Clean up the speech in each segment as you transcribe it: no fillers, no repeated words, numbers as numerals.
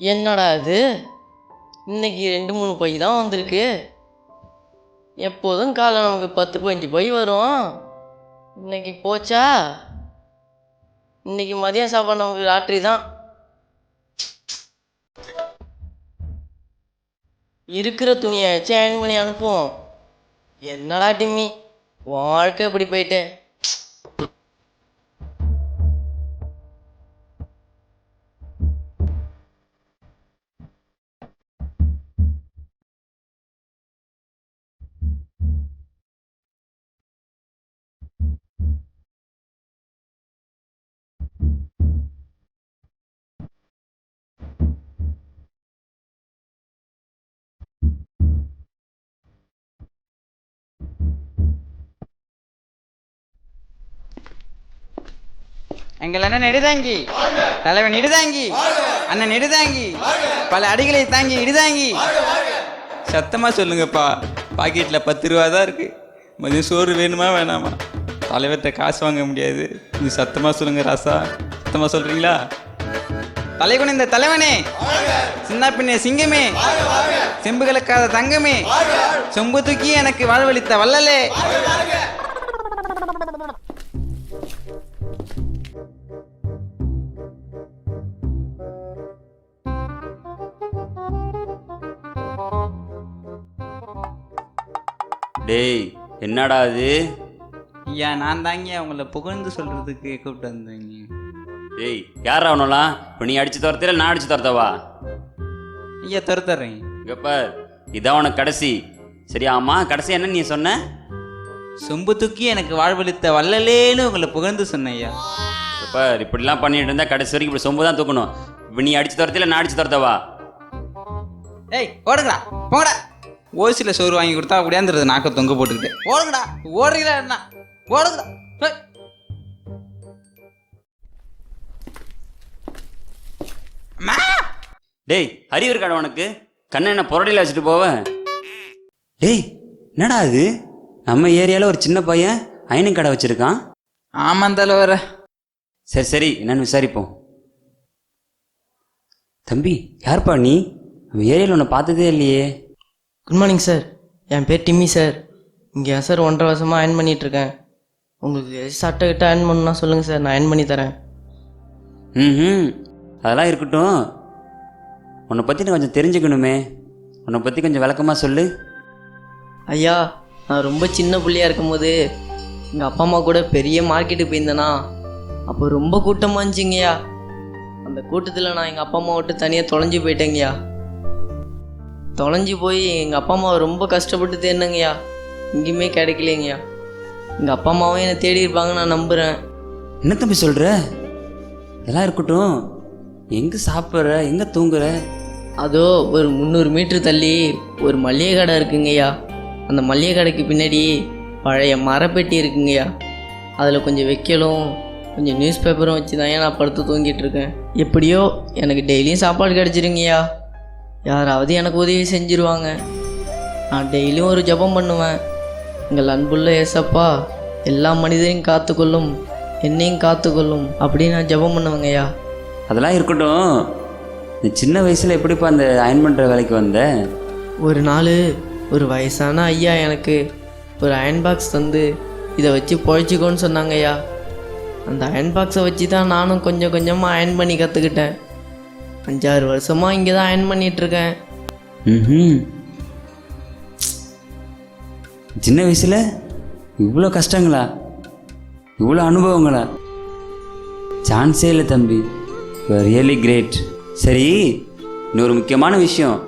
என்னடா இது, இன்னைக்கு 2-3 பை தான் வந்திருக்கு. எப்போதும் காலைல நமக்கு 10-15 பை வரும். இன்னைக்கு போச்சா? இன்னைக்கு மதியம் சாப்பாடு நமக்கு லாட்ரி தான். இருக்கிற துணியை வச்சு அயன் பண்ணி அனுப்புவோம். என்னடா டிம்மி, வாழ்க்கை இப்படி போயிட்டு. எங்கள் அண்ணன் நெடுதாங்கி, தலைவன் இடுதாங்கி, அண்ணன் நெடுதாங்கி, பல அடிகளை தாங்கி இடுதாங்கி. சத்தமாக சொல்லுங்கப்பா, பாக்கெட்டில் 10 ரூபா தான் இருக்கு. மதியம் சோறு வேணுமா வேணாமா? தலைவர்கிட்ட காசு வாங்க முடியாது. இது சத்தமாக சொல்லுங்க ராசா, சத்தமாக சொல்றீங்களா? தலைவன் இந்த தலைவனே, சின்ன பின்னே சிங்கமே, செம்பு கலக்காத தங்கமே, சொம்பு தூக்கி எனக்கு வாழ்வளித்த வள்ளலே. டேய், என்னடா அது? ஐயா, நான் தாங்க அவங்கள புகழ்ந்து சொல்றதுக்கு கூப்பிட்டு வந்தேங்க. டேய், யாரா அவனெல்லாம்? இப்போ நீ அடிச்சு துரத்தில, நான் அடிச்சு துரத்தவா? ஐயா, தருத்தர்றேன். இங்கப்ப இதான் உனக்கு கடைசி. சரி, ஆமா, கடைசி என்ன நீ சொன்ன? சொம்பு தூக்கி எனக்கு வாழ்வளித்த வள்ளலேன்னு உங்களை புகழ்ந்து சொன்னேன் ஐயா. இப்போ இப்படிலாம் பண்ணிட்டு இருந்தா கடைசி வரைக்கும் இப்படி சொம்பு தான் தூக்கணும். இப்போ நீ அடிச்சு துரத்தில, நான் அடிச்சு துரத்தவா? ஏய், ஓடுங்கடா, போங்கடா. ஓசியில் சோறு வாங்கி கொடுத்தா அப்படியாந்துருது நாக்க தொங்க போட்டுக்கிட்டு. ஓடுங்கடா, ஓடுறீங்களா என்ன? ஓடுங்கடா. டேய், அறிவு இருக்காடா உனக்கு? கண்ணை என்ன புரடியில் வச்சுட்டு போவேன்? டேய், என்னடா அது? நம்ம ஏரியாவில் ஒரு சின்ன பையன் அயனிங் கடை வச்சிருக்கான். ஆமாம் தலைவர. சரி சரி, என்னன்னு விசாரிப்போம். தம்பி, யார்ப்பா நீ? நம்ம ஏரியாவில் உன்னை பார்த்ததே இல்லையே. குட் மார்னிங் சார், என் பேர் டிம்மி சார். இங்கே சார் 1.5 வருஷமாக அயன் பண்ணிகிட்ருக்கேன். உங்களுக்கு சட்டை கிட்ட அயன் பண்ணணும்னா சொல்லுங்கள் சார், நான் அயன் பண்ணி தரேன். ம், அதெல்லாம் இருக்கட்டும். உன்னை பற்றி நான் கொஞ்சம் தெரிஞ்சுக்கணுமே. உன்னை பற்றி கொஞ்சம் விளக்கமாக சொல்லு. ஐயா, நான் ரொம்ப சின்ன பிள்ளையாக இருக்கும்போது எங்கள் அப்பா அம்மா கூட பெரிய மார்க்கெட்டுக்கு போயிருந்தேனா, அப்போ ரொம்ப கூட்டமாக இருந்துச்சுங்கய்யா. அந்த கூட்டத்தில் நான் எங்கள் அப்பா அம்மா விட்டு தனியாக தொலைஞ்சு போயிட்டேங்கய்யா. தொலைஞ்சி போய் எங்கள் அப்பா அம்மாவை ரொம்ப கஷ்டப்பட்டு தேடினேங்கய்யா. எங்கேயுமே கிடைக்கலைங்கய்யா. எங்கள் அப்பா அம்மாவும் என்னை தேடி இருப்பாங்கன்னு நான் நம்புகிறேன். என்ன தம்பி சொல்கிற? இதெல்லாம் இருக்கட்டும், எங்கே சாப்பிட்ற, எங்கே தூங்குற? அதோ ஒரு 300 மீட்ரு தள்ளி ஒரு மளிகை கடை இருக்குங்கய்யா. அந்த மளிகை கடைக்கு பின்னாடி பழைய மரப்பெட்டி இருக்குங்கய்யா. அதில் கொஞ்சம் வைக்கலும் கொஞ்சம் நியூஸ் பேப்பரும் வச்சு தான் நான் படுத்து தூங்கிட்டு இருக்கேன். எப்படியோ எனக்கு டெய்லியும் சாப்பாடு கிடச்சிருங்கய்யா. யாராவது எனக்கு உதவி செஞ்சிருவாங்க. நான் டெய்லியும் ஒரு ஜெபம் பண்ணுவேன். எங்கள் அன்புள்ள ஏசப்பா எல்லா மனிதரையும் காத்துக்கொள்ளும், என்னையும் காத்துக்கொள்ளும் அப்படின்னு நான் ஜெபம் பண்ணுவேங்கய்யா. அதெல்லாம் இருக்கட்டும், நீ சின்ன வயசில் எப்படிப்பா அந்த அயன் பண்ணுற வேலைக்கு வந்த? ஒரு நாள் ஒரு வயசான ஐயா எனக்கு ஒரு அயன் பாக்ஸ் தந்து இதை வச்சு பொழைச்சிக்கோன்னு சொன்னாங்கய்யா. அந்த அயன் பாக்ஸை வச்சு தான் நானும் கொஞ்சம் கொஞ்சமாக அயன் பண்ணி கற்றுக்கிட்டேன். 5-6 வருஷமாக இங்கே தான் அயன் பண்ணிகிட்ருக்கேன். ம், சின்ன வயசில் இவ்வளோ கஷ்டங்களா, இவ்வளோ அனுபவங்களா? சான்ஸே இல்லை தம்பி, ரியலி கிரேட். சரி, இன்னொரு முக்கியமான விஷயம்,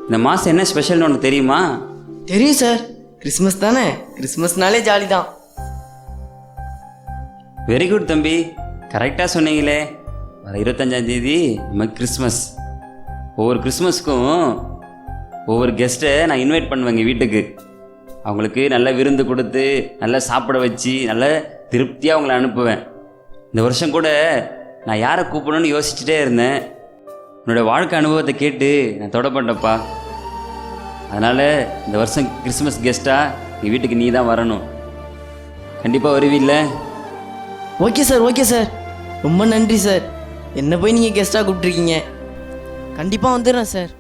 இந்த மாதம் என்ன ஸ்பெஷல்னு உனக்கு தெரியுமா? தெரியும் சார், கிறிஸ்மஸ் தானே. கிறிஸ்மஸ்னாலே ஜாலி தான். வெரி குட் தம்பி, கரெக்டாக சொன்னீங்களே. வர 25ஆம் தேதி நம்ம கிறிஸ்மஸ். ஒவ்வொரு கிறிஸ்மஸ்க்கும் ஒவ்வொரு கெஸ்ட்டை நான் இன்வைட் பண்ணுவேங்க வீட்டுக்கு. அவங்களுக்கு நல்ல விருந்து கொடுத்து நல்லா சாப்பிட வச்சு நல்ல திருப்தியாக அவங்கள அனுப்புவேன். இந்த வருஷம் கூட நான் யாரை கூப்பிடணும்னு யோசிச்சுட்டே இருந்தேன். உன்னோட வாழ்க்கை அனுபவத்தை கேட்டு நான் தொடப்பட்டப்பா. அதனால் இந்த வருஷம் கிறிஸ்மஸ் கெஸ்ட்டாக எங்கள் வீட்டுக்கு நீ தான் வரணும். கண்டிப்பாக வருவீல்ல? ஓகே சார், ஓகே சார், ரொம்ப நன்றி சார். என்ன போய் நீங்கள் கெஸ்ட்டாக கூப்பிட்ருக்கீங்க. கண்டிப்பாக வந்துடுறேன் சார்.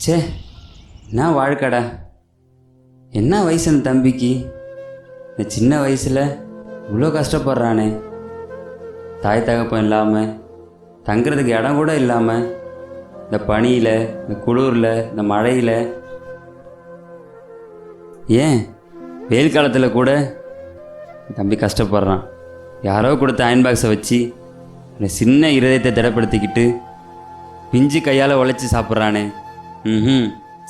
சே, என்ன வாழ்க்கடா, என்ன வயசு அந்த தம்பிக்கு, இந்த சின்ன வயசில் இவ்வளோ கஷ்டப்படுறானே. தாய் தகப்பம் இல்லாமல் தங்குறதுக்கு இடம் கூட இல்லாமல், இந்த பனியில், இந்த குளிரில், இந்த மழையில், ஏன் வெயில் காலத்தில் கூட தம்பி கஷ்டப்படுறான். யாரோ கொடுத்த அயன் பாக்ஸை வச்சு இந்த சின்ன இருதயத்தை திடப்படுத்திக்கிட்டு பிஞ்சு கையால் உழைச்சி சாப்பிட்றானே.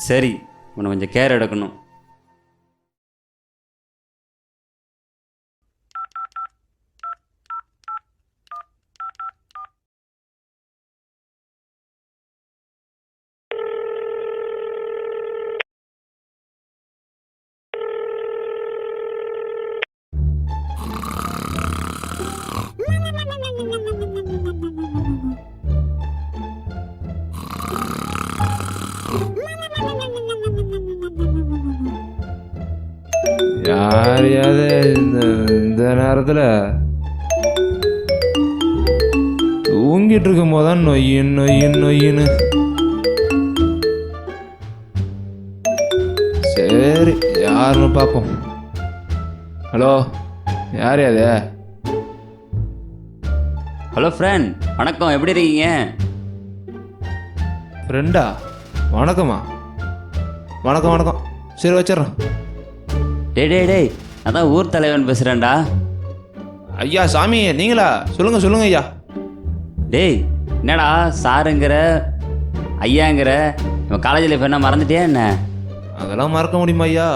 சரி, உன்னை கொஞ்சம் கேர் எடுக்கணும். யாரையாவது இந்த நேரத்தில் தூங்கிட்டு இருக்கும் போதுதான் நொய்யின்னு. சரி, யாருன்னு பார்ப்போம். ஹலோ, யார் அது? ஹலோ ஃப்ரெண்ட், வணக்கம், எப்படி இருக்கீங்க? ஃப்ரெண்டா? வணக்கம்மா. வணக்கம். சரி, வச்சிட்றேன். டேய், அதான் ஊர் தலைவன் பேசுகிறேன்டா. ஐயா சாமி, நீங்களா? சொல்லுங்க ஐயா. டேய், என்னடா சாருங்கிற ஐயாங்கிற, நம்ம காலேஜ் லைஃப் என்ன மறந்துட்டியா என்ன? அதெல்லாம் மறக்க முடியுமா ஐயா?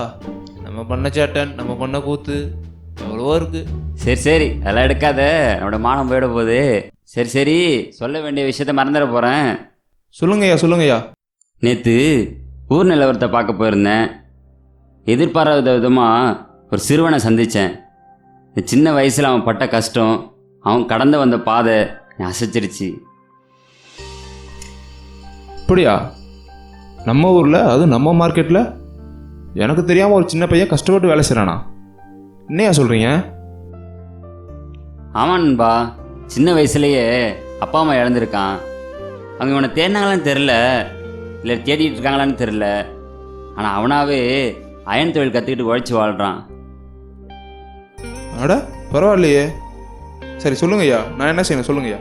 நம்ம பண்ண சேட்டன், நம்ம பண்ண கூத்து எவ்வளவோ இருக்கு. சரி, அதெல்லாம் எடுக்காத, நம்மளோட மானம் போயிட போகுது. சரி, சொல்ல வேண்டிய விஷயத்த மறந்துட போகிறேன். சொல்லுங்க ஐயா. நேற்று ஊர் நிலவரத்தை பார்க்க போயிருந்தேன். எதிர்பாராத விதமாக ஒரு சிறுவனை சந்தித்தேன். இந்த சின்ன வயசில் அவன் பட்ட கஷ்டம், அவன் கடந்து வந்த பாதை என்னை அசைச்சிருச்சு. அப்படியா? நம்ம ஊரில், அதுவும் நம்ம மார்க்கெட்டில் எனக்கு தெரியாமல் ஒரு சின்ன பையன் கஷ்டப்பட்டு வேலை செய்கிறானா? என்னையா சொல்கிறீங்க? ஆமான்பா, சின்ன வயசுலேயே அப்பா அம்மா இழந்திருக்கான். அவங்க இவனை தேடினாங்களான்னு தெரில, இல்லை தேடிட்டு இருக்காங்களான்னு தெரில. ஆனால் அவனாவே அயன் தொழில் கற்றுக்கிட்டு உழைச்சி வாழ்கிறான். அட பரவாயில்லையே. சரி சொல்லுங்கய்யா, நான் என்ன செய்யணும் சொல்லுங்கய்யா.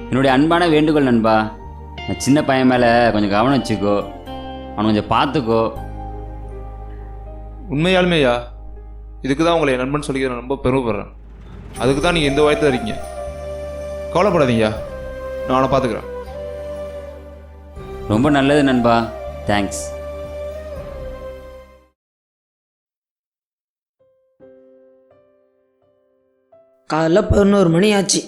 என்னுடைய அன்பான வேண்டுகோள் நண்பா, நான் சின்ன பையன் மேலே கொஞ்சம் கவனம் வச்சுக்கோ, அவனை கொஞ்சம் பார்த்துக்கோ. உண்மையாலுமே ஐயா, இதுக்கு தான் உங்களை என் நண்பன் சொல்லி நான் ரொம்ப பெருமைப்படுறேன். அதுக்கு தான் நீங்கள் இந்த வயத்தில் இருக்கீங்க. கவலைப்படாதீங்கய்யா, நான் அவனை பார்த்துக்கிறேன். ரொம்ப நல்லது நண்பா, தேங்க்ஸ். காலைல 11 மணி ஆச்சு.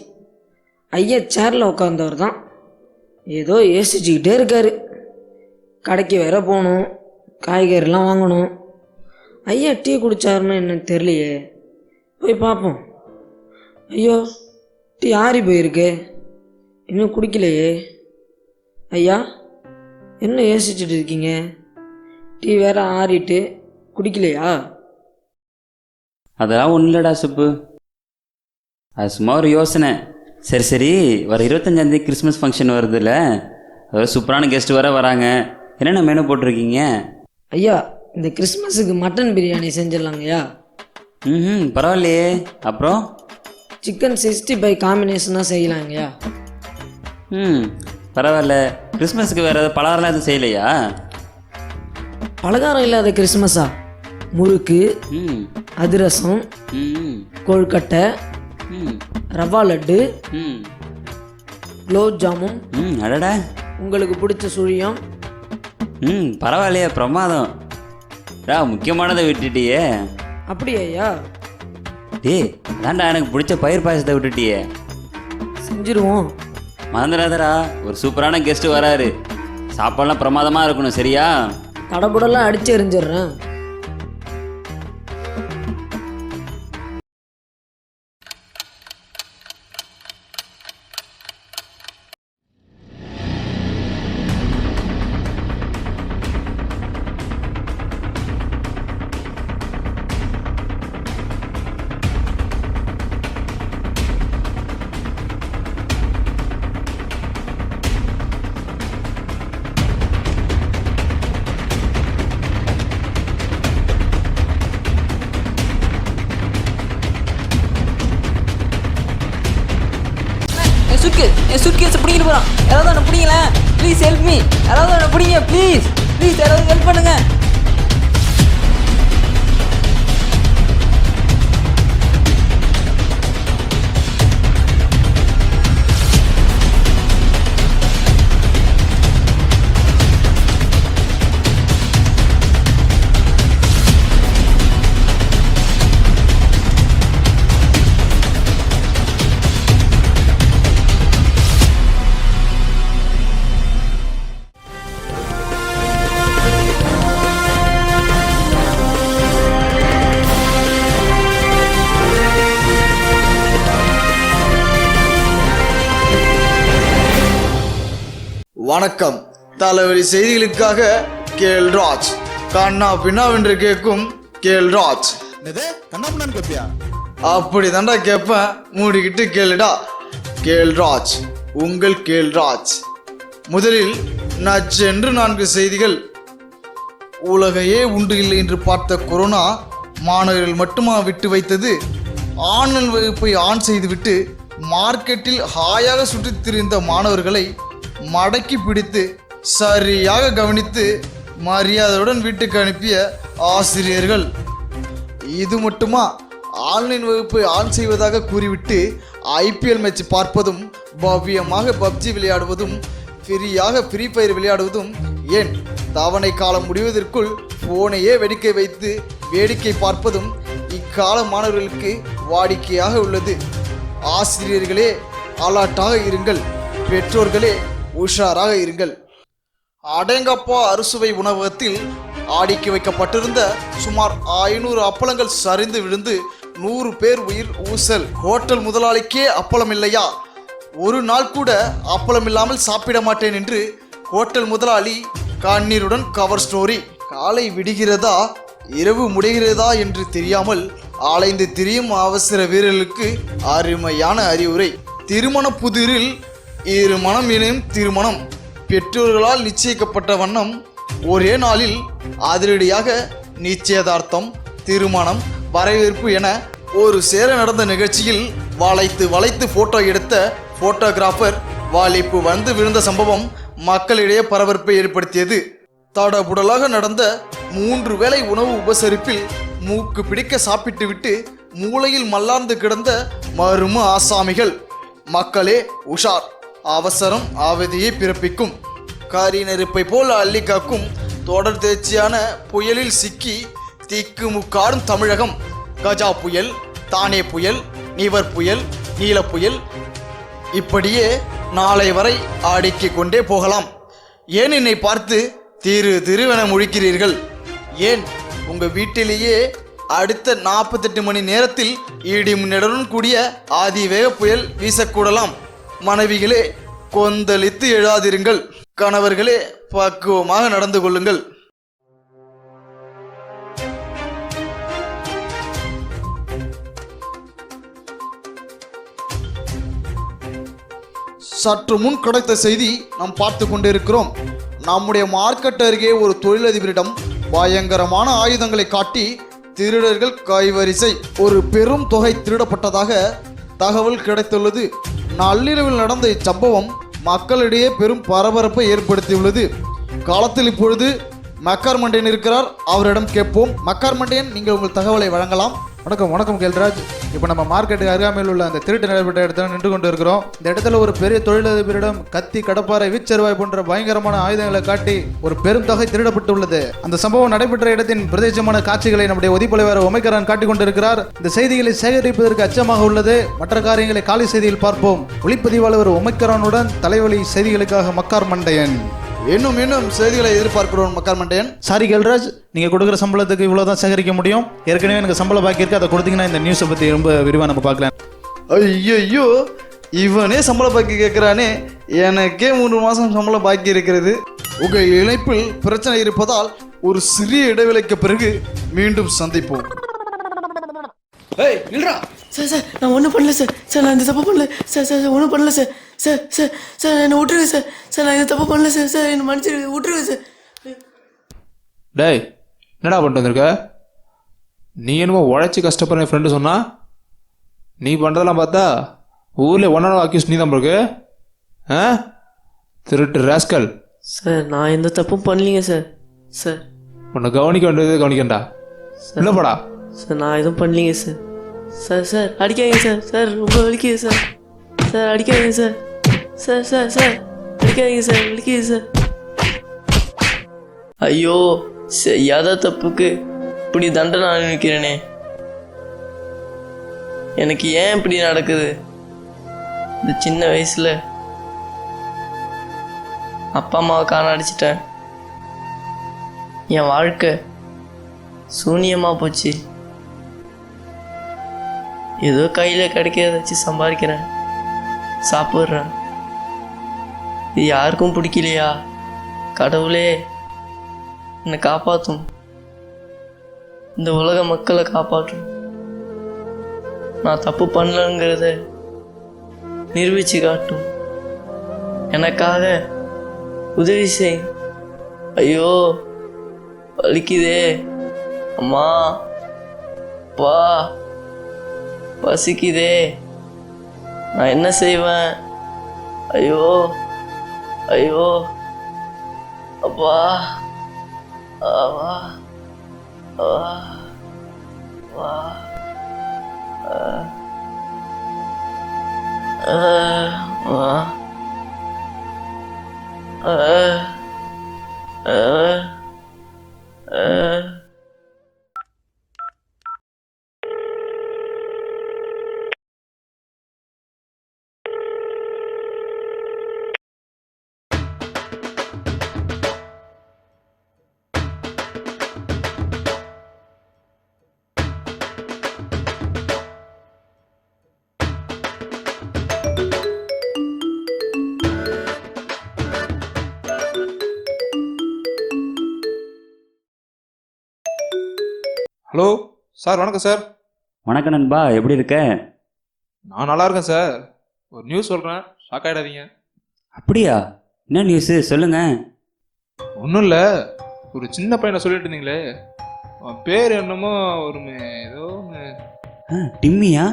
ஐயா சேரில் உட்காந்தவர் தான் ஏதோ யோசிச்சுக்கிட்டே இருக்காரு. கடைக்கு வேற போகணும், காய்கறிலாம் வாங்கணும். ஐயா டீ குடித்தாருன்னு என்னன்னு தெரியலையே, போய் பார்ப்போம். ஐயோ, டீ ஆறி போயிருக்கு, இன்னும் குடிக்கலையே. ஐயா, என்ன யோசிச்சுட்டு இருக்கீங்க? டீ வேற ஆறிட்டு குடிக்கலையா? அதெல்லாம் ஒன்றும் இல்லைடா சுப்பு, அது சும்மா ஒரு யோசனை. சரி, வர 25ஆந்தேதி கிறிஸ்மஸ் ஃபங்க்ஷன் வருதுல்ல, அதாவது சூப்பரான கெஸ்ட் வர வராங்க. என்னென்ன மெனு போட்டிருக்கீங்க? ஐயா, இந்த கிறிஸ்மஸுக்கு மட்டன் பிரியாணி செஞ்சிடலாங்கய்யா. பரவாயில்லையே. அப்புறம் சிக்கன் 65 காம்பினேஷனாக செய்யலாங்கய்யா. பரவாயில்ல. கிறிஸ்மஸுக்கு வேறு ஏதாவது பலகாரம்லாம் எதுவும் செய்யலையா? பலகாரம் இல்லாத கிறிஸ்மஸா? முறுக்கு, அதிரசம், கொழுக்கட்டை, ரவா லட்டு, குலோப் ஜாமுன், அடடா, உங்களுக்கு பிடிச்ச சுழியம். பரவாயில்லையே, பிரமாதம். முக்கியமானதை விட்டுட்டியே. அப்படியா ஐயா? டேய், தாண்டா எனக்கு பிடிச்ச பயிர் பாயசத்தை விட்டுட்டியே. செஞ்சிருவோம். மறந்துடாதடா, ஒரு சூப்பரான கெஸ்ட் வராரு. சாப்பாடுலாம் பிரமாதமாக இருக்கணும், சரியா? தடபுடலாம் அடிச்சு எறிஞ்சிடுறேன். என் சூட்கேஸ் பிடிக்கிட்டு போகிறான். யாராவது ஒன்று பிடிங்களேன் ப்ளீஸ், ஹெல்ப் மீ. யாராவது ஒன்று பிடிங்க ப்ளீஸ் ப்ளீஸ், யாராவது ஹெல்ப் பண்ணுங்க. வணக்கம். தலைவலி செய்திகளுக்காக கேள்ராஜ். கண்ணா பின்னாவென்று கேட்கும் கேள்ராஜ். அப்படி தாண்டா கேட்பேன், மூடிக்கிட்டு கேளுடா. கேள்ராஜ், உங்கள் கேள்ராஜ். முதலில் நச்சென்று 4 செய்திகள். உலகையே உண்டு இல்லை என்று பார்த்த கொரோனா மாணவர்கள் மட்டுமா விட்டு வைத்தது? ஆன்லைன் வகுப்பை ஆன் செய்துவிட்டு மார்க்கெட்டில் ஹாயாக சுற்றித் திரிந்த மாணவர்களை மடக்கி பிடித்து சரியாக கவனித்து மரியாதையுடன் வீட்டுக்கு அனுப்பிய ஆசிரியர்கள். இது மட்டுமா, ஆன்லைன் வகுப்பை ஆன் செய்வதாக கூறிவிட்டு IPL மேட்ச் பார்ப்பதும், பவ்யமாக பப்ஜி விளையாடுவதும், ஃப்ரீ ஃபயர் விளையாடுவதும், ஏன் தவணை காலம் முடிவதற்குள் போனையே வெடிக்க வைத்து வேடிக்கை பார்ப்பதும் இக்கால மாணவர்களுக்கு வாடிக்கையாக உள்ளது. ஆசிரியர்களே அலர்ட்டாக இருங்கள், பெற்றோர்களே உஷாராக இருங்கள். அடேங்கப்பா அறுசுவை உணவகத்தில் ஆடிக்கு வைக்கப்பட்டிருந்த சுமார் 500 அப்பளங்கள் சரிந்து விழுந்து 100 பேர் உயிர் ஊசல். ஹோட்டல் முதலாளிக்கே அப்பளம் இல்லையா? ஒரு நாள் கூட அப்பளம் இல்லாமல் சாப்பிட மாட்டேன் என்று ஹோட்டல் முதலாளி கண்ணீருடன் கவர் ஸ்டோரி. காலை விடுகிறதா இரவு முடிகிறதா என்று தெரியாமல் அலைந்து திரியும் அவசர வீரர்களுக்கு அருமையான அறிவுரை. திருமண புதிரில் இரு மனம் இணையும் திருமணம். பெற்றோர்களால் நிச்சயிக்கப்பட்ட வண்ணம் ஒரே நாளில் அதிரடியாக நிச்சயதார்த்தம், திருமணம், வரவேற்பு என ஒரு சேர நடந்த நிகழ்ச்சியில் வளைத்து போட்டோ எடுத்த போட்டோகிராஃபர் வாலிப்பு வந்து விழுந்த சம்பவம் மக்களிடையே பரபரப்பை ஏற்படுத்தியது. தடபுடலாக நடந்த 3 வேளை உணவு உபசரிப்பில் மூக்கு பிடிக்க சாப்பிட்டுவிட்டு மூளையில் மல்லார்ந்து கிடந்த மரும ஆசாமிகள். மக்களே உஷார், அவசரம் அவதியை பிறப்பிக்கும். காரி நெருப்பை போல் அள்ளி காக்கும் தொடர் தேர்ச்சியான புயலில் சிக்கி திக்கு முக்காடும் தமிழகம். கஜா புயல், தானே புயல், நிவர் புயல், நீல புயல், இப்படியே நாளை வரை ஆடிக்கிக் கொண்டே போகலாம். ஏன் என்னை பார்த்து திருவென முழிக்கிறீர்கள்? ஏன் உங்கள் வீட்டிலேயே அடுத்த 48 மணி நேரத்தில் இடி மின்னலுடன் கூடிய அதிவேக புயல் வீசக்கூடலாம். மனைவிகளே கொந்தளித்து எழாதிருங்கள். கணவர்களே பக்குவமாக நடந்து கொள்ளுங்கள். சற்று முன் கிடைத்த செய்தி நாம் பார்த்து கொண்டிருக்கிறோம். நம்முடைய மார்க்கெட் அருகே ஒரு தொழிலதிபரிடம் பயங்கரமான ஆயுதங்களை காட்டி திருடர்கள் கைவரிசை. ஒரு பெரும் தொகை திருடப்பட்டதாக தகவல் கிடைத்துள்ளது. நள்ளிரவில் நடந்த இச்சம்பவம் மக்களிடையே பெரும் பரபரப்பை ஏற்படுத்தியுள்ளது. காலத்தில் இப்பொழுது மக்கார் மண்டையன் இருக்கிறார், அவரிடம் கேட்போம். மக்கார் மண்டையன், நீங்கள் உங்கள் தகவலை வழங்கலாம். வணக்கம் வணக்கம் கேல்ராஜ். இப்போ நம்ம மார்க்கெட்டுக்கு அருகாமையில் உள்ள அந்த திருட்டு நடைபெற்ற இடத்துல நின்று கொண்டு இருக்கிறோம். இந்த இடத்துல ஒரு பெரிய தொழிலதிபரிடம் கத்தி, கடப்பாரை, வீச்சருவாய் போன்ற பயங்கரமான ஆயுதங்களை காட்டி ஒரு பெரும் தொகை திருடப்பட்டுள்ளது. அந்த சம்பவம் நடைபெற்ற இடத்தின் பிரதேசமான காட்சிகளை நம்முடைய ஒதிப்பலைவர் உமைக்கரன் காட்டிக் கொண்டிருக்கிறார். இந்த செய்திகளை சேகரிப்பதற்கு அச்சமாக உள்ளது. மற்ற காரியங்களை காலை செய்தியில் பார்ப்போம். ஒளிப்பதிவாளர் உமைக்கரனுடன் தலைவலி செய்திகளுக்காக மக்கார் மண்டையன். இன்னும் செய்திகளை எதிர்பார்க்கிறோம் மக்கார் மண்டையன். சாரி கேல்ராஜ், நீங்கள் கொடுக்குற சம்பளத்துக்கு இவ்வளோதான் சேகரிக்க முடியும். ஏற்கனவே எனக்கு சம்பளம் பாக்கி இருக்கு. அதை கொடுத்தீங்கன்னா இந்த நியூஸை பற்றி ரொம்ப விரிவாக நம்ம பார்க்கலாம். ஐயோ, இவனே சம்பளம் பாக்கி கேட்குறானே. எனக்கே 3 மாதம் சம்பளம் பாக்கி இருக்கிறது. உங்கள் இணைப்பில் பிரச்சனை இருப்பதால் ஒரு சிறிய இடைவேளைக்கு பிறகு மீண்டும் சந்திப்போம். ஏய் நில்றா. சார் நான் ஒன்றும் பண்ணல சார் நான் இந்த தப்பு பண்ணல சார் ஒன்றும் பண்ணல சார் என்னை விட்டுருங்க சார் நான் இந்த தப்பு பண்ணல சார் என்னை மன்னிச்சிருங்க, விட்டுருங்க சார். டேய், என்னடா பண்ணிட்டு வந்திருக்க? நீ என்னமோ உழைச்சி கஷ்டப்படுற ஃப்ரெண்டு சொன்னா, நீ பண்ணுறதெல்லாம் பார்த்தா ஊரில் ஒன்னான அக்யூஸ் நீ தான் இருக்கு. ஆ, திருட்டு ராஸ்கல். சார் நான் எந்த தப்பும் பண்ணலீங்க சார் உன்னை கவனிக்க வேண்டியது கவனிக்கண்டா. இல்லைப்படா. சார் நான் எதுவும் பண்ணலீங்க சார் அடிக்காதீங்க சார் ரொம்ப வலிக்குது சார் அடிக்காதீங்க சார் அடிக்காதீங்க சார் வலிக்குது சார். ஐயோ, செய்யாத தப்புக்கு இப்படி தண்டனை அனுபவிக்கிறேனே. எனக்கு ஏன் இப்படி நடக்குது? இந்த சின்ன வயசுல அப்பா அம்மாவை காண அடிச்சிட்டேன். என் வாழ்க்கை சூனியமாக போச்சு. ஏதோ கையில் கிடைக்கிறத வச்சு சம்பாதிக்கிறேன், சாப்பிட்றேன். இது யாருக்கும் பிடிக்கலையா? கடவுளே என்னை காப்பாற்றும், இந்த உலக மக்களை காப்பாற்றும். நான் தப்பு பண்ணலங்கிறத நிரூபித்து காட்டும். எனக்காக உதவி செய். ஐயோ வலிக்குதே. அம்மா, வா, பசிக்குதே. நான் என்ன செய்வேன்? ஐயோ அப்பா, வா வா வா வா ஹலோ சார், வணக்கம் சார். வணக்கம் நண்பா, எப்படி இருக்க? நான் நல்லா இருக்கேன் சார். ஒரு நியூஸ் சொல்கிறேன், ஷாக் ஆகிடாதீங்க. அப்படியா? என்ன நியூஸு சொல்லுங்க. ஒன்றும் இல்லை, ஒரு சின்ன பையனை சொல்லிட்டு இருந்தீங்களே, அவன் பேர் என்னமோ ஒரு ஏதோ டிம்மியா?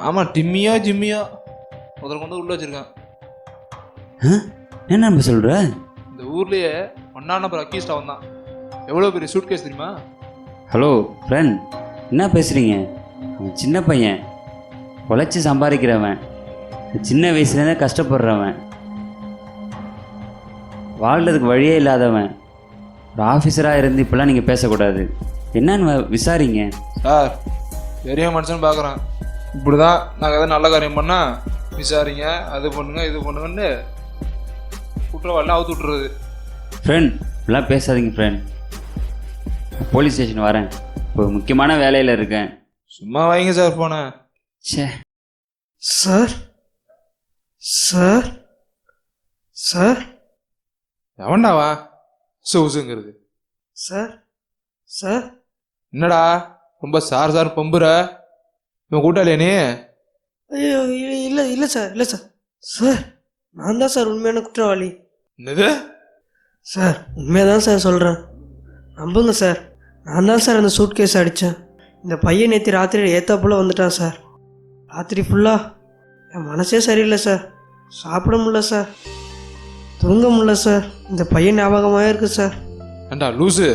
ஆமாம், டிம்மியா ஜிம்மியா முதல்ல கொண்டு உள்ளே வச்சுருக்கான். என்ன நம்ப சொல்கிற? இந்த ஊர்லேயே ஒன்றா நம்பர் அக்யூஸ்ட் அவன் தான். எவ்வளோ பெரிய சூட் கேஸ் தெரியுமா? ஹலோ ஃப்ரெண்ட், என்ன பேசுகிறீங்க? அவன் சின்ன பையன், உழைச்சி சம்பாதிக்கிறவன், சின்ன வயசுலேருந்தே கஷ்டப்படுறவன், வாழ்கிறதுக்கு வழியே இல்லாதவன். ஒரு ஆஃபீஸராக இருந்து இப்போல்லாம் நீங்கள் பேசக்கூடாது. என்னன்னு விசாரிங்க சார். பெரிய மனுஷன் பார்க்குறேன், இப்படி தான் நாங்கள் எதாவது நல்ல காரியம் பண்ணால் விசாரிங்க, அது பண்ணுங்க இது பண்ணுங்கன்னு குற்றவாளிலாம் அவுத்து விட்டுறது. ஃப்ரெண்ட், இப்படிலாம் பேசாதீங்க ஃப்ரெண்ட். போலீஸ் ஸ்டேஷன் வரேன், இப்போ முக்கியமான வேலையில் இருக்கேன். சும்மா வைங்க சார் போன. சே சார் சார் சார் எவன்டாவா சூசுங்கிறது? சார் சார் என்னடா ரொம்ப சார் பம்புற? இவன் கூட்டாளியா நீ? ஐயோ இல்லை சார் சார் நான் தான் சார் உண்மையான குற்றவாளி. என்னது சார் உண்மையாக தான் சார் சொல்கிறேன், நம்புங்க சார். நான் தான் சார் அந்த சூட் கேஸ் அடித்தேன். இந்த பையன் நேற்று ராத்திரி ஏத்தாப்புல வந்துட்டான் சார். ராத்திரி ஃபுல்லாக என் மனசே சரியில்லை சார். சாப்பிட முடியல சார், தூங்க முடியல சார். இந்த பையன் ஞாபகமாக இருக்குது சார். ஏண்டா லூசு,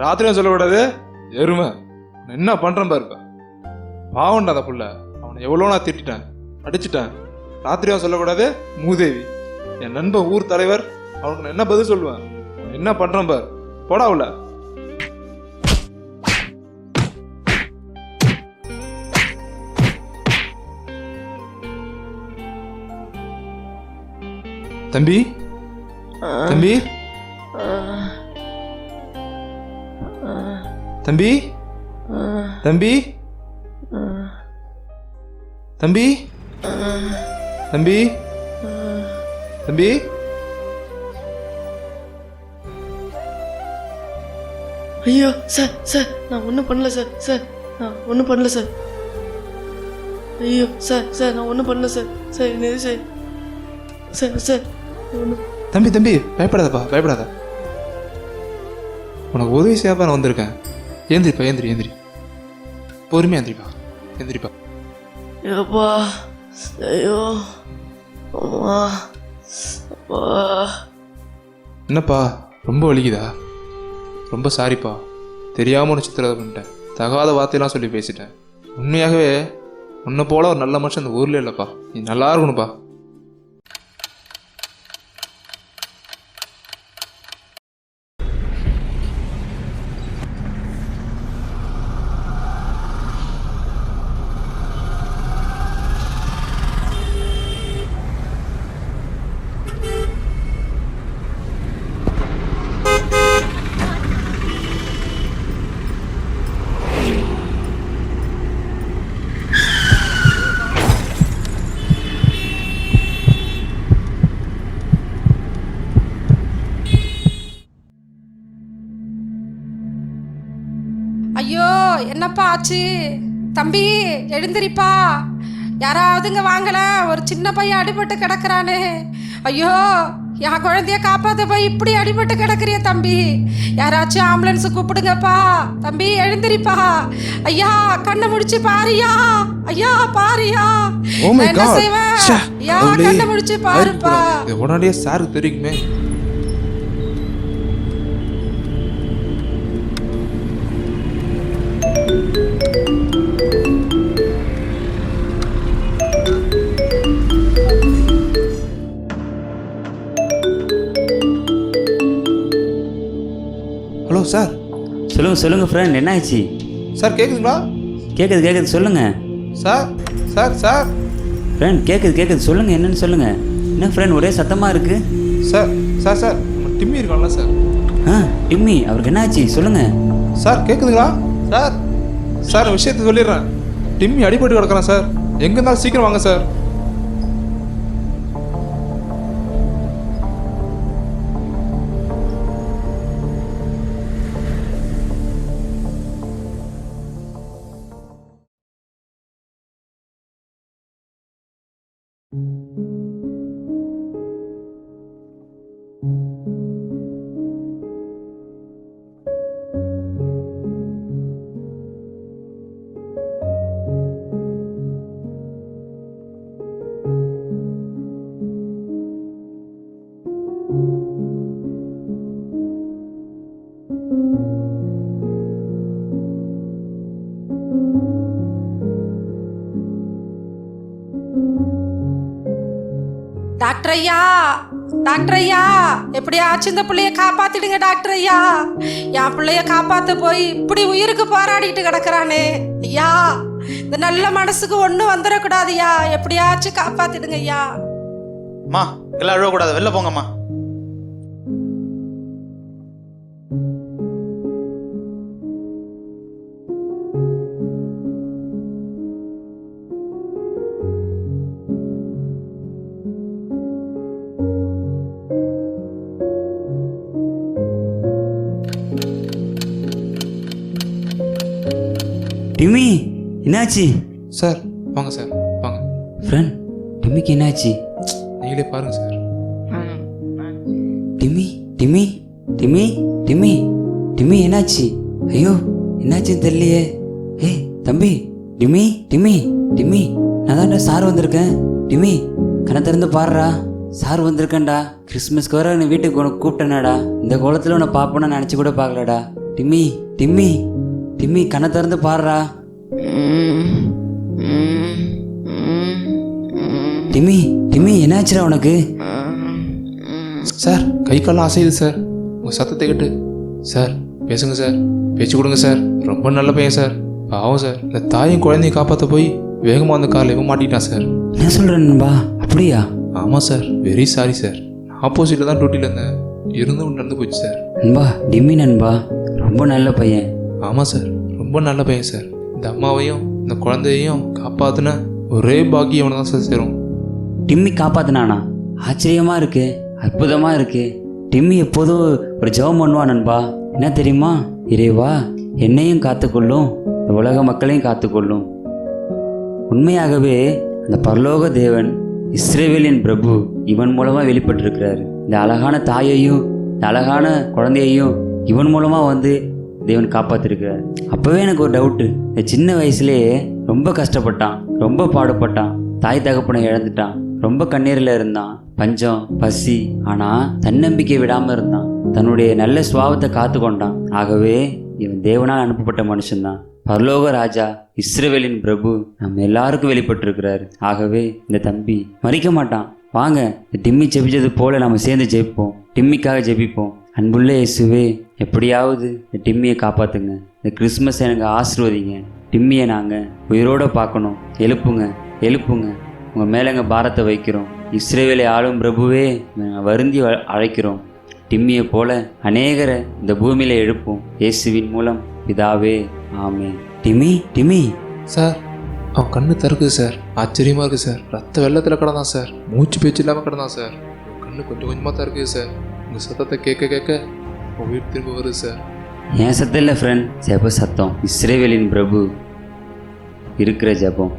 ராத்திரியும் சொல்லக்கூடாது. எருமை, என்ன பண்ணுறேன் பாருப்பா. பாவண்டா அந்த புள்ள. அவனை எவ்வளோ நான் திட்டிட்டேன், அடிச்சிட்டேன். ராத்திரியும் சொல்லக்கூடாது மூதேவி. என் நண்பன் ஊர் தலைவர், அவனுக்கு நான் என்ன பதில் சொல்லுவேன்? அவன் என்ன பண்றான் பார், போடா உள்ள. தம்பி தம்பி தம்பி தம்பி தம்பி தம்பி தம்பி ஐயோ சார் சார், நான் ஒன்றும் பண்ணல சார். சார் நான் ஒன்றும் பண்ணல சார். ஐயோ சார் சார், நான் ஒன்றும் பண்ணல சார். சார் என்ன சார்? சார் சார் ஒன்றும். தம்பி தம்பி பயப்படாதப்பா, பயப்படாத. உனக்கு உதவி செய்யாப்பா நான் வந்திருக்கேன். ஏந்திரிப்பா, ஏந்திரி ஏந்திரி, பொறுமையா ஏந்திரிப்பா, ஏந்திரிப்பா. ஏப்பா, ஐயோ அம்மா, அப்பா. என்னப்பா ரொம்ப வலிக்குதா? ரொம்ப சாரிப்பா, தெரியாமல் ஒன்று சித்திரவதை பண்ணிட்டேன். தகாத வார்த்தையெல்லாம் சொல்லி பேசிட்டேன். உண்மையாகவே உன்னை போல ஒரு நல்ல மனுஷன் அந்த ஊரில் இல்லைப்பா. நீ நல்லா இருக்கணும்ப்பா. ஐயோ என்னப்பா ஆச்சு? தம்பி எழுந்திரிப்பா, யாராவதுங்க வாங்கல, ஒரு சின்ன பையன் அடிபட்டு கிடக்குறானே. ஐயோ என் குழந்தைய காப்பாத்தப்பா, இப்படி அடிபட்டு கிடக்குறிய தம்பி, யாராச்சும் ஆம்புலன்ஸ் கூப்பிடுங்கப்பா. தம்பி எழுந்திரிப்பா. ஐயா கண்ணை முடிச்சு பாரியா, ஐயா பாரியா. நான் என்ன செய்வேன்? ஐயா கண்ணை முடிச்சு பாருப்பா. உடனடியே சாருக்கு தெரியுமே. Hello sir. சொல்லுங்கள் ஃப்ரெண்ட், என்ன ஆச்சு? சார் கேட்குதுங்களா? கேட்குது சொல்லுங்கள் சார். சார் சார் ஃப்ரெண்ட், கேட்குது சொல்லுங்கள், என்னன்னு சொல்லுங்கள். என்ன ஃப்ரெண்ட் ஒரே சத்தமாக இருக்குது? சார் சார் சார் நம்ம டிம்மி இருக்காங்களா சார்? டிம்மி, அவருக்கு என்ன ஆச்சு சொல்லுங்கள். சார் கேட்குதுங்களா? சார் சார் விஷயத்தை சொல்லிடுறேன். டிம்மி அடிபட்டு கிடக்குறான் சார். எங்கே இருந்தாலும் சீக்கிரம் வாங்க சார். டாக்டர் ஐயா, டாக்டர் ஐயா, எப்படியாச்சும் இந்த பிள்ளைய காப்பாத்திடுங்க டாக்டர் ஐயா. என் பிள்ளைய காப்பாத்த போய் இப்படி உயிருக்கு போராடிட்டு கிடக்குறானே ஐயா. இந்த நல்ல மனசுக்கு ஒன்றும் வந்துடக்கூடாதுயா, எப்படியாச்சும் காப்பாத்திடுங்க ஐயா. அம்மா எல்லாம் அழுவக்கூடாது, வெளில போங்கம்மா. டிம்மி என்னாச்சு? சார் வாங்க சார் வாங்க. ஃப்ரெண்ட், டிம்மிக்கு என்னாச்சு? நீங்களே பாருங்க sir. Timmy Timmy Timmy Timmy Timmy என்னாச்சு? ஐயோ என்னாச்சுன்னு தெரியலையே. ஏய் தம்பி, டிம்மி டிம்மி டிம்மி, நான் தான்டா சார் வந்திருக்கேன். டிம்மி கண்ணை திறந்து பாடுறா, சார் வந்திருக்கேன்டா. கிறிஸ்மஸ்க்கு வர நீ வீட்டுக்கு உனக்கு கூப்பிட்டேனாடா. இந்த கோலத்தில் உன்னை பார்ப்போன்னு நினச்சி கூட பார்க்கலடா. டிம்மி டிம்மி டிம்மி, கண்ணை திறந்து பாடுறா. டிம்மி டிம்மி என்னாச்சுடா உனக்கு? சார் கை கால்லாம் அசையுது சார் உங்கள் சத்தத்தை கேட்டு. சார் பேசுங்க சார், பேச்சு கொடுங்க சார். ரொம்ப நல்ல பையன் சார். பாவம் சார், இந்த தாயும் குழந்தையும் காப்பாற்ற போய் வேகமாக அந்த காரில் இவன் மாட்டிட்டான் சார். என்ன சொல்கிறேன்பா? அப்படியா? ஆமாம் சார், வெரி சாரி சார். ஆப்போசிட்டில் தான் டியூட்டியில் இருந்தேன், இருந்தும் நடந்து போச்சு சார். நண்பா டிம்மி நண்பா ரொம்ப நல்ல பையன். ஆமாம் சார், ரொம்ப நல்ல பையன் சார். இந்த அம்மாவையும் இந்த குழந்தையையும் காப்பாற்றின ஒரே பாக்கியம் அவனை தான் சார் சேரும். டிம்மி காப்பாத்தினானா? ஆச்சரியமா இருக்கு, அற்புதமா இருக்கு. டிம்மி எப்போதும் ஒரு ஜெபம் பண்ணுவான் நண்பா. என்ன தெரியுமா? இறைவா என்னையும் காத்துக்கொள்ளும், இந்த உலக மக்களையும் காத்துக்கொள்ளும். உண்மையாகவே அந்த பரலோக தேவன் இஸ்ரவேலின் பிரபு இவன் மூலமா வெளிப்பட்டிருக்கிறாரு. இந்த அழகான தாயையும் இந்த அழகான குழந்தையையும் இவன் மூலமா வந்து தேவன் காப்பாத்திருக்கிறார். அப்பவே எனக்கு ஒரு டவுட்டு. இந்த சின்ன வயசுலேயே ரொம்ப கஷ்டப்பட்டான், ரொம்ப பாடுபட்டான், தாய் தகப்பனை இழந்துட்டான், ரொம்ப கண்ணீரில் இருந்தான், பஞ்சம் பசி. ஆனால் தன்னம்பிக்கை விடாமல் இருந்தான், தன்னுடைய நல்ல சுபாவத்தை காத்து கொண்டான். ஆகவே இவன் தேவனால் அனுப்பப்பட்ட மனுஷன்தான். பரலோக ராஜா இஸ்ரவேலின் பிரபு நம்ம எல்லாருக்கும் வெளிப்பட்டிருக்கிறாரு. ஆகவே இந்த தம்பி மறிக்க மாட்டான். வாங்க இந்த டிம்மி ஜெபிச்சது போல நம்ம சேர்ந்து ஜெபிப்போம், டிம்மிக்காக ஜெபிப்போம். அன்புள்ள இயேசுவே, எப்படியாவது இந்த டிம்மியை காப்பாற்றுங்க. இந்த கிறிஸ்மஸ் எனக்கு ஆசீர்வதிங்க. டிம்மியை நாங்கள் உயிரோடு பார்க்கணும். எழுப்புங்க எழுப்புங்க, உங்கள் மேலே எங்கள் பாரத்தை வைக்கிறோம். இஸ்ரவேலை ஆளும் பிரபுவே, நாங்கள் வருந்தி அழைக்கிறோம். டிம்மியை போல அநேகரை இந்த பூமியில் எழுப்போம். இயேசுவின் மூலம் பிதாவே, ஆமே. டிம்மி டிம்மி சார் அவன் கண்ணு திறக்குது சார். ஆச்சரியமாக இருக்குது சார். ரத்த வெள்ளத்தில் கிடந்தான் சார், மூச்சு பேச்சு இல்லாமல் கிடந்தான் சார். கண்ணு கொஞ்சம் கொஞ்சமாக தான் இருக்குது சார். உங்கள் சத்தத்தை கேட்க கேட்க உயிர் திரும்ப வருது சார். என் சத்தம் இல்லை ஃப்ரெண்ட், ஜெப சத்தம். இஸ்ரவேலின் பிரபு இருக்கிற ஜெபம்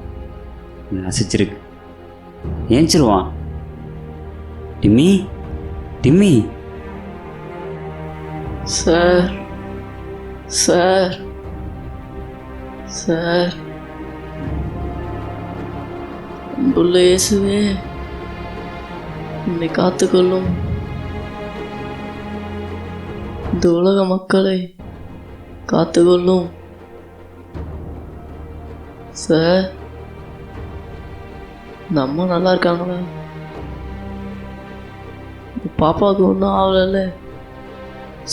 அசைச்சிருக்கு. ஏஞ்சிருவான். டிம்மி டிம்மி சார் சார் சார், அன்புள்ள இயேசுவே என்னை காத்துக்கொள்ளும், இந்த உலக மக்களை காத்துக்கொள்ளும். சார் இந்த அம்மா நல்லா இருக்காங்களா? இந்த பாப்பாவுக்கு ஒன்றும் ஆகலைல்ல?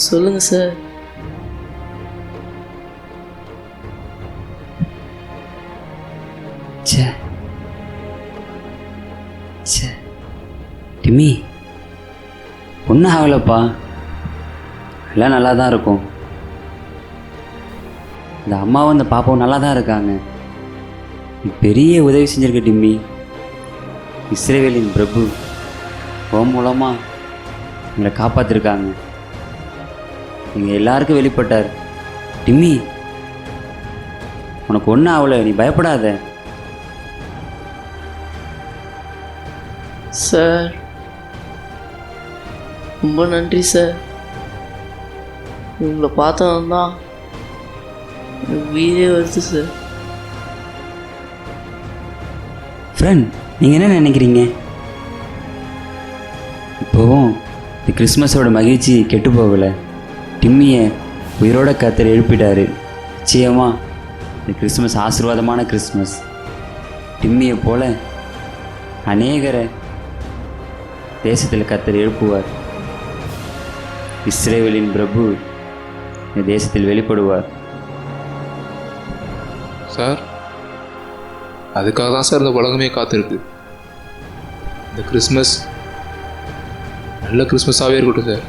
சொல்லுங்க சார். ச்சே ச்சே, டிம்மி ஒன்றும் ஆகலப்பா, எல்லாம் நல்லா தான் இருக்கும். இந்த அம்மாவும் இந்த பாப்பாவும் நல்லா தான் இருக்காங்க. நீ பெரிய உதவி செஞ்சிருக்க டிம்மி. இஸ்ரவேலின் பிரபு உன் மூலமாக எங்களை காப்பாற்றிருக்காங்க. நீங்கள் எல்லாருக்கும் வெளிப்பட்டார். டிம்மி உனக்கு ஒன்றும் ஆகலை, நீ பயப்படாத. சார் ரொம்ப நன்றி சார். உங்களை பார்த்தோம்தான் எனக்கு உயிரே வருது சார். ஃப்ரெண்ட், நீங்கள் என்ன நினைக்கிறீங்க? இப்போவும் இந்த கிறிஸ்மஸோட மகிழ்ச்சி கெட்டு போகலை. டிம்மியை உயிரோட கர்த்தர் எழுப்பிட்டாரு. நிச்சயமாக இந்த கிறிஸ்மஸ் ஆசீர்வாதமான கிறிஸ்மஸ். டிம்மியை போல அநேகரை தேசத்தில் கர்த்தர் எழுப்புவார். இஸ்ரவேலின் பிரபு இந்த தேசத்தில் வெளிப்படுவார். சார் அதுக்காக தான் சார் இந்த உலகமே காத்திருக்கு. இந்த கிறிஸ்மஸ் நல்ல கிறிஸ்மஸாகவே இருக்கட்டும் சார்.